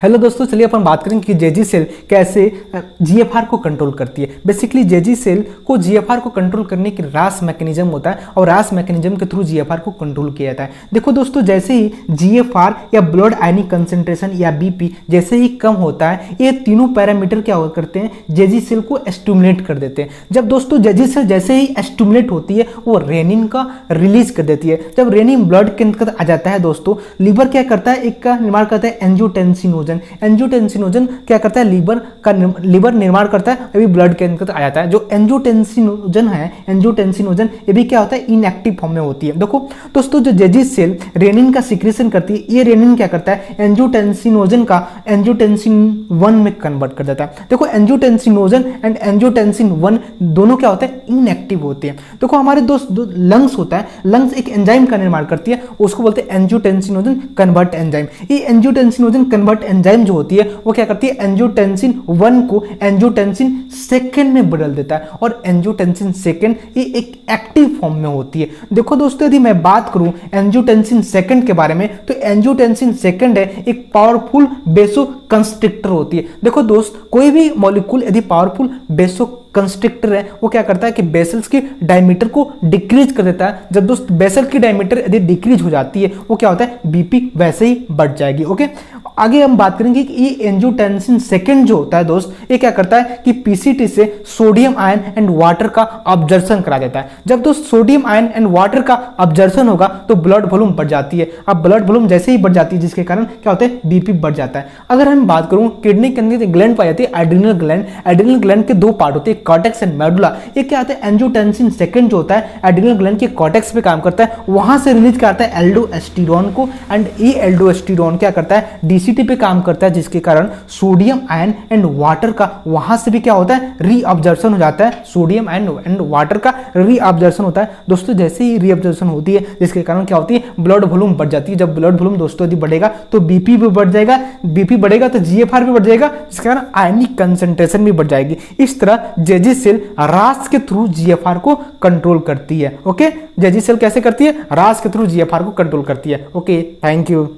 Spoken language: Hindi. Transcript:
हेलो दोस्तों, चलिए अपन बात करेंगे कि जेजी सेल कैसे जीएफआर को कंट्रोल करती है। बेसिकली जेजी सेल को जीएफआर को कंट्रोल करने की रास मैकेनिज्म होता है और रास मैकेनिज्म के थ्रू जीएफआर को कंट्रोल किया जाता है। देखो दोस्तों, जैसे ही जीएफआर या ब्लड आयनिक कंसेंट्रेशन या बीपी जैसे ही कम होता है, ये तीनों पैरामीटर क्या करते हैं, जेजी सेल को स्टिमुलेट कर देते हैं। जब दोस्तों जेजी सेल जैसे ही स्टिमुलेट होती है, वो रेनिन का रिलीज कर देती है। जब रेनिन ब्लड के अंतर्गत आ जाता है दोस्तों, लीवर क्या करता है, एक का निर्माण करता है एंजियोटेंसिनोजन। एंजियोटेंसिनोजन क्या करता है, लीवर निर्माण करता है, अभी ब्लड के अंतर्गत आ जाता है। जो एंजियोटेंसिनोजन है, एंजियोटेंसिनोजन ये भी क्या होता है, इनएक्टिव फॉर्म में होती है। देखो दोस्तों, जो जेजी सेल रेनिन का सिक्रेशन करती है, ये रेनिन क्या करता है, एंजियोटेंसिनोजन का एंजियोटेंसिन 1 में कन्वर्ट कर देता है। देखो एंजियोटेंसिनोजन एंड एंजियोटेंसिन 1 दोनों क्या होते हैं, इनएक्टिव होते हैं। देखो हमारे दोस्त लंग्स होता है, लंग्स एक एंजाइम का निर्माण करती है, उसको बोलते हैं एंजियोटेंसिनोजन कन्वर्ट एंजाइम। ये एंजियोटेंसिनोजन कन्वर्ट एंजाइम जो होती है, वो क्या करती है, एंजियोटेंसिन 1 को एंजियोटेंसिन 2 में बदल देता है। और एंजियोटेंसिन 2 ये एक एक्टिव फॉर्म में होती है। देखो दोस्तों, यदि मैं बात करूं एंजियोटेंसिन 2 के बारे में, तो एंजियोटेंसिन 2 है एक पावरफुल बेसो कंस्ट्रिक्टर होती है। देखो दोस्त, कोई भी मॉलिक्यूल यदि पावरफुल बेसो कंस्ट्रिक्टर है, वो क्या करता है कि बेसल्स की डायमीटर को डिक्रीज कर देता है। जब दोस्त बेसल की डायमीटर यदि डिक्रीज हो जाती है, वो क्या होता है, बीपी वैसे ही बढ़ जाएगी। ओके, आगे हम बात करेंगे कि ये एंजियोटेंसिन 2 जो होता है दोस्त, ये क्या करता है कि पीसीटी से सोडियम आयन एंड वाटर का अब्जॉर्प्शन करा देता है। जब दोस्त सोडियम आयन एंड वाटर का अब्जॉर्प्शन होगा, तो ब्लड वॉल्यूम बढ़ जाती है। अब ब्लड वॉल्यूम जैसे ही बढ़ जाती है, जिसके कारण क्या होता है, बीपी बढ़ जाता है। अगर हम बात करूं किडनी के अंदर ग्लैंड पाई जाती है, एड्रिनल ग्लैंड। एड्रिनल ग्लैंड के दो पार्ट होते हैं, कॉर्टेक्स एंड मेडुला। ये क्या होता है, एंजियोटेंसिन 2 जो होता है एड्रिनल ग्लैंड के कॉर्टेक्स पे काम करता है, वहां से रिलीज करता है एल्डोस्टेरोन को, एंड ये एल्डोस्टेरोन क्या करता है, डीसीटी पे काम करता है, जिसके कारण सोडियम आयन एंड वाटर का वहां से भी क्या होता है, रीअब्जॉर्प्शन हो जाता है। सोडियम आयन एंड वाटर का रीअब्जॉर्प्शन होता है दोस्तों। जैसे ही रीअब्जॉर्प्शन होती है, जिसके कारण क्या होती है, ब्लड वॉल्यूम बढ़ जाती है। जब ब्लड वॉल्यूम दोस्तों यदि बढ़ेगा, तो बीपी भी बढ़ जाएगा, बीपी बढ़ेगा तो जीएफआर भी बढ़ जाएगा, जिसके कारण आयनिक कंसंट्रेशन भी बढ़ जाएगी। इस तरह जेजी सेल रास के थ्रू जीएफआर को कंट्रोल करती है। ओके, जेजी सेल कैसे करती है, रास के थ्रू जीएफआर को कंट्रोल करती है। Okay, thank you.